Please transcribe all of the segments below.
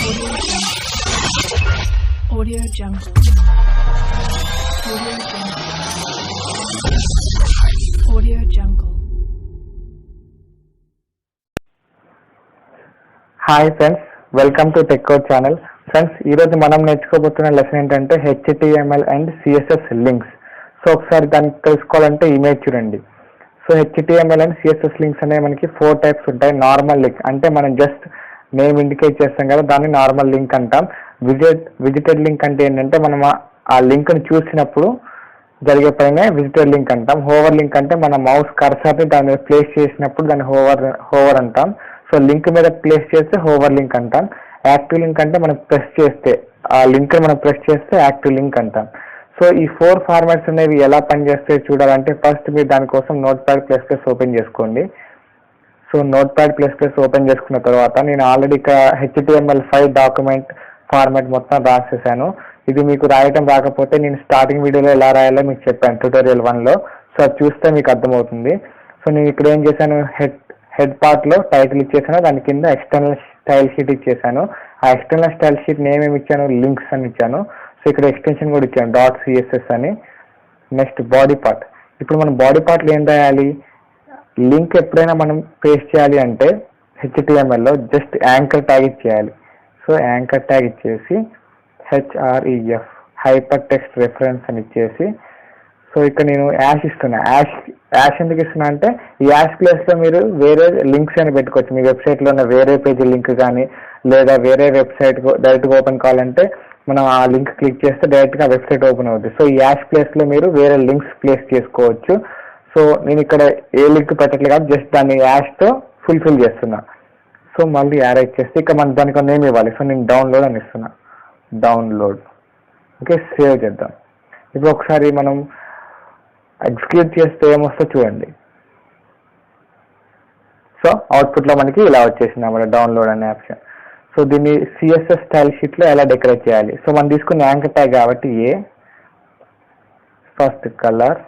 Audio Jungle. Audio Jungle. Audio Jungle. Hi friends, welcome to tech code channel. Friends, ఈరోజు మనం నేర్చుకోబోతున్న lesson ఏంటంటే HTML and CSS links. So ఒకసారి దాన్ని తెలుసుకోవాలంటే image చూడండి. So HTML and CSS links అనేవి మనకి 4 టైప్స్ ఉంటాయి. నార్మల్ లింక్ అంటే మనం జస్ట్ నేమ్ ఇండికేట్ చేస్తాం కదా, దాన్ని నార్మల్ లింక్ అంటాం. విజిటెడ్ లింక్ అంటే ఏంటంటే మనం ఆ లింక్ని చూసినప్పుడు జరిగే పైన విజిటెడ్ లింక్ అంటాం. హోవర్ లింక్ అంటే మన మౌస్ కర్సర్ని దాని మీద ప్లేస్ చేసినప్పుడు దాన్ని హోవర్ అంటాం. సో లింక్ మీద ప్లేస్ చేస్తే హోవర్ లింక్ అంటాం. యాక్టివ్ లింక్ అంటే మనం ప్రెస్ చేస్తే ఆ లింక్ మనం ప్రెస్ చేస్తే యాక్టివ్ లింక్ అంటాం. సో ఈ 4 ఫార్మాట్స్ అనేవి ఎలా పనిచేస్తాయో చూడాలంటే ఫస్ట్ మీరు దానికోసం Notepad++ ఓపెన్ చేసుకోండి. సో Notepad++ ఓపెన్ చేసుకున్న తర్వాత నేను ఆల్రెడీ ఇక్కడ HTML5 డాక్యుమెంట్ ఫార్మాట్ మొత్తం రాసేసాను. ఇది మీకు రాయటం రాకపోతే నేను స్టార్టింగ్ వీడియోలో ఎలా రాయాలో మీకు చెప్పాను ట్యూటోరియల్ 1లో. సో అది చూస్తే మీకు అర్థమవుతుంది. సో నేను ఇక్కడ ఏం చేశాను, హెడ్ పార్ట్లో టైటిల్ ఇచ్చేసాను, దాని కింద ఎక్స్టర్నల్ స్టైల్ షీట్ ఇచ్చేసాను. ఆ ఎక్స్టర్నల్ స్టైల్ షీట్ నేమ్ ఏమి ఇచ్చాను, లింక్స్ అని ఇచ్చాను. సో ఇక్కడ ఎక్స్టెన్షన్ కూడా ఇచ్చాను .css అని. Next body part. ఇప్పుడు మనం బాడీ పార్ట్లో ఏం రాయాలి, లింక్ ఎప్పుడైనా మనం పేస్ట్ చేయాలి అంటే HTMLలో జస్ట్ యాంకర్ ట్యాగ్ ఇచ్చేయాలి. సో యాంకర్ ట్యాగ్ ఇచ్చేసి href హైపర్ టెక్స్ట్ రెఫరెన్స్ అని ఇచ్చేసి, సో ఇక్కడ నేను యాష్ ఇస్తున్నా. యాష్ ఎందుకు ఇస్తున్నా అంటే ఈ యాష్ ప్లేస్లో మీరు వేరే లింక్స్ అని పెట్టుకోవచ్చు. మీ వెబ్సైట్లో ఉన్న వేరే పేజీ లింక్ కానీ లేదా వేరే వెబ్సైట్ డైరెక్ట్గా ఓపెన్ కావాలంటే మనం ఆ లింక్ క్లిక్ చేస్తే డైరెక్ట్గా వెబ్సైట్ ఓపెన్ అవుతుంది. సో ఈ యాష్ ప్లేస్లో మీరు వేరే లింక్స్ ప్లేస్ చేసుకోవచ్చు. సో నేను ఇక్కడ ఏ లింక్ పెట్టట్లేదు కాబట్టి జస్ట్ దాన్ని యాష్తో ఫుల్ఫిల్ చేస్తున్నా. సో మళ్ళీ యాడ్ చేస్తే ఇక్కడ మనం దానికి నేమ్ ఇవ్వాలి. సో నేను డౌన్లోడ్ అని ఇస్తున్నా, డౌన్లోడ్. ఓకే, సేవ్ చేద్దాం. ఇప్పుడు ఒకసారి మనం ఎగ్జిక్యూట్ చేస్తే ఏమొస్తో చూడండి. సో అవుట్పుట్లో మనకి ఇలా వచ్చేసింది అన్నమాట, డౌన్లోడ్ అనే ఆప్షన్. సో దీన్ని CSS స్టైల్ షీట్లో ఎలా డెకరేట్ చేయాలి. సో మనం తీసుకున్న యాంకర్ ట్యాగ్ కాబట్టి first colour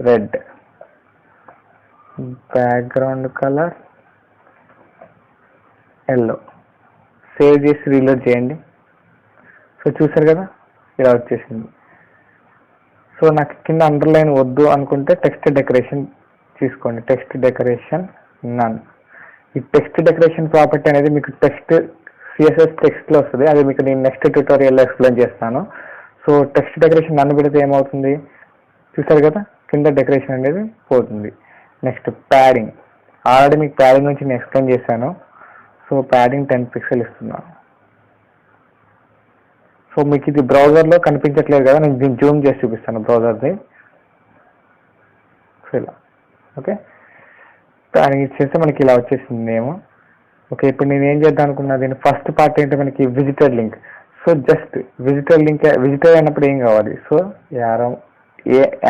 red, background colour yellow. Save చేసి రీలోడ్ చేయండి. సో చూసారు కదా, ఇలా వచ్చేసింది. సో నాకు కింద అండర్లైన్ వద్దు అనుకుంటే టెక్స్ట్ డెకరేషన్ తీసుకోండి. టెక్స్ట్ డెకరేషన్ నన్. ఈ టెక్స్ట్ డెకరేషన్ ప్రాపర్టీ అనేది మీకు CSS టెక్స్ట్లో వస్తుంది. అది మీకు నేను నెక్స్ట్ ట్యూటోరియల్లో ఎక్స్ప్లెయిన్ చేస్తాను. సో టెక్స్ట్ డెకరేషన్ నన్ను పెడితే ఏమవుతుంది చూసారు కదా, కింద డెకరేషన్ అనేది పోతుంది. Next padding. ఆల్రెడీ మీకు ప్యాడింగ్ నుంచి నేను ఎక్స్ప్లెయిన్ చేశాను. సో ప్యాడింగ్ 10 పిక్సెల్ ఇస్తున్నాను. సో మీకు ఇది బ్రౌజర్లో కనిపించట్లేదు కదా, నేను దీన్ని జూమ్ చేసి చూపిస్తాను బ్రౌజర్ది. సో ఇలా ఓకే, ప్యాడింగ్ ఇచ్చేస్తే మనకి ఇలా వచ్చేసింది నేమ్. ఓకే, ఇప్పుడు నేను ఏం చేద్దాం అనుకున్నా, దీని ఫస్ట్ పార్ట్ ఏంటి మనకి visitor link. So just visitor అయినప్పుడు ఏం కావాలి, సో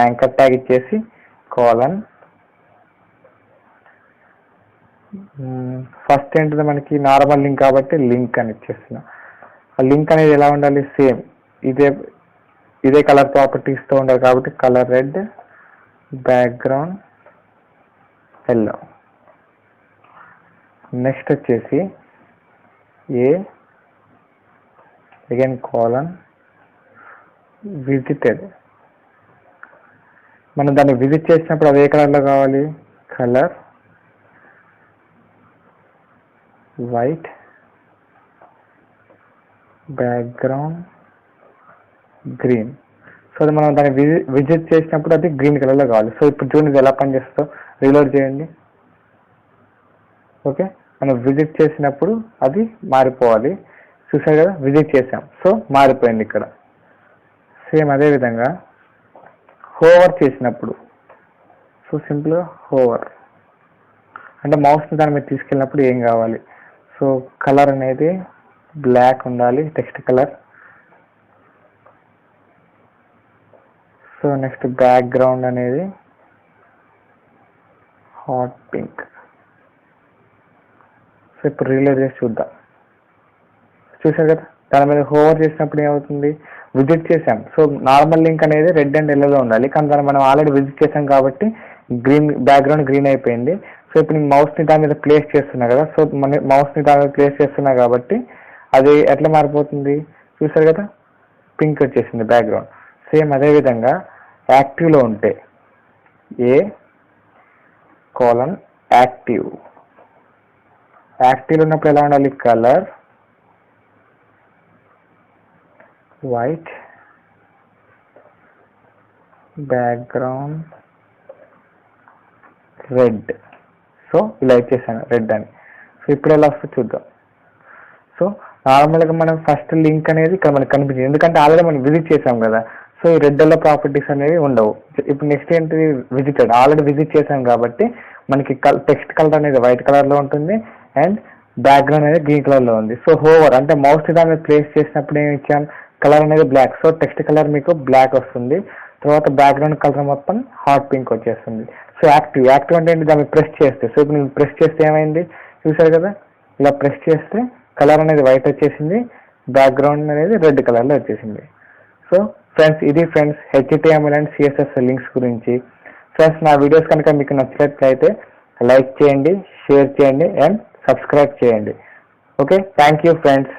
యాంకర్ ట్యాగ్ ఇచ్చేసి కోలన్. ఫస్ట్ ఏంటిది మనకి నార్మల్ లింక్ కాబట్టి లింక్ అని ఇచ్చేస్తున్నా. ఆ లింక్ అనేది ఎలా ఉండాలి, సేమ్ ఇదే కలర్ ప్రాపర్టీస్తో ఉండాలి కాబట్టి colour red, background yellow. Next వచ్చేసి అగైన్ కోలన్ విజిటెడ్. మనం దాన్ని విజిట్ చేసినప్పుడు అది ఏ కలర్లో కావాలి, colour white, background green. So అది మనం దాన్ని విజిట్ చేసినప్పుడు అది గ్రీన్ కలర్లో కావాలి. సో ఇప్పుడు చూడండి ఎలా పనిచేస్తుందో, రీలోడ్ చేయండి. ఓకే, మనం విజిట్ చేసినప్పుడు అది మారిపోవాలి. చూసారు కదా, విజిట్ చేసాం, సో మారిపోయింది ఇక్కడ. సేమ్ అదేవిధంగా హోవర్ చేసినప్పుడు, సో సింపుల్గా హోవర్ అంటే మౌస్ని దాని మీద తీసుకెళ్ళినప్పుడు ఏం కావాలి, సో కలర్ అనేది బ్లాక్ ఉండాలి, text colour. So next background అనేది హాట్ పింక్. సో ఇప్పుడు రీలోడ్ చేసి చూద్దాం. చూసారు కదా, దాని మీద హోవర్ చేసినప్పుడు ఏమవుతుంది, విజిట్ చేసాం. సో నార్మల్ లింక్ అనేది రెడ్ అండ్ ఎల్లోలో ఉండాలి, కానీ దాన్ని మనం ఆల్రెడీ విజిట్ చేసాం కాబట్టి గ్రీన్, బ్యాక్గ్రౌండ్ గ్రీన్ అయిపోయింది. సో ఇప్పుడు నేను మౌస్ని దాని మీద ప్లేస్ చేస్తున్నా కదా, సో మన మౌస్ని దాని మీద ప్లేస్ చేస్తున్నా కాబట్టి అది ఎట్లా మారిపోతుంది చూసారు కదా, పింక్ వచ్చేసింది బ్యాక్గ్రౌండ్. సేమ్ అదేవిధంగా యాక్టివ్లో ఉంటే యాక్టివ్ ఉన్నప్పుడు ఎలా ఉండాలి, colour white, background red. So ఇలా ఇచ్చేసాను రెడ్ అని. సో ఇప్పుడు ఎలా వస్తుందో చూద్దాం. సో నార్మల్గా మనం ఫస్ట్ లింక్ అనేది ఇక్కడ మనకు కనిపించింది, ఎందుకంటే ఆల్రెడీ మనం విజిట్ చేసాం కదా, సో ఈ రెడ్ ఎల్లో ప్రాపర్టీస్ అనేవి ఉండవు. ఇప్పుడు నెక్స్ట్ ఏంటి, విజిటెడ్, ఆల్రెడీ విజిట్ చేసాం కాబట్టి మనకి టెక్స్ట్ కలర్ అనేది వైట్ కలర్లో ఉంటుంది అండ్ బ్యాక్గ్రౌండ్ అనేది గ్రీన్ కలర్లో ఉంది. సో హోవర్ అంటే మౌస్ దాని మీద ప్లేస్ చేసినప్పుడు ఏమి ఇచ్చాం, కలర్ అనేది బ్లాక్, సో టెక్స్ట్ కలర్ మీకు బ్లాక్ వస్తుంది. తర్వాత బ్యాక్గ్రౌండ్ కలర్ మొత్తం హాట్ పింక్ వచ్చేస్తుంది. సో యాక్టివ్ అంటే ఏంటి, దాన్ని ప్రెస్ చేస్తే, సో ఇప్పుడు నేను ప్రెస్ చేస్తే ఏమైంది చూసారు కదా, ఇలా ప్రెస్ చేస్తే కలర్ అనేది వైట్ వచ్చేసింది, బ్యాక్గ్రౌండ్ అనేది రెడ్ కలర్లో వచ్చేసింది. సో ఫ్రెండ్స్ ఇది friends HTML and CSS links గురించి. ఫ్రెండ్స్ నా వీడియోస్ కనుక మీకు నచ్చినట్లయితే లైక్ చేయండి, షేర్ చేయండి అండ్ సబ్స్క్రైబ్ చేయండి. Okay, thank you friends.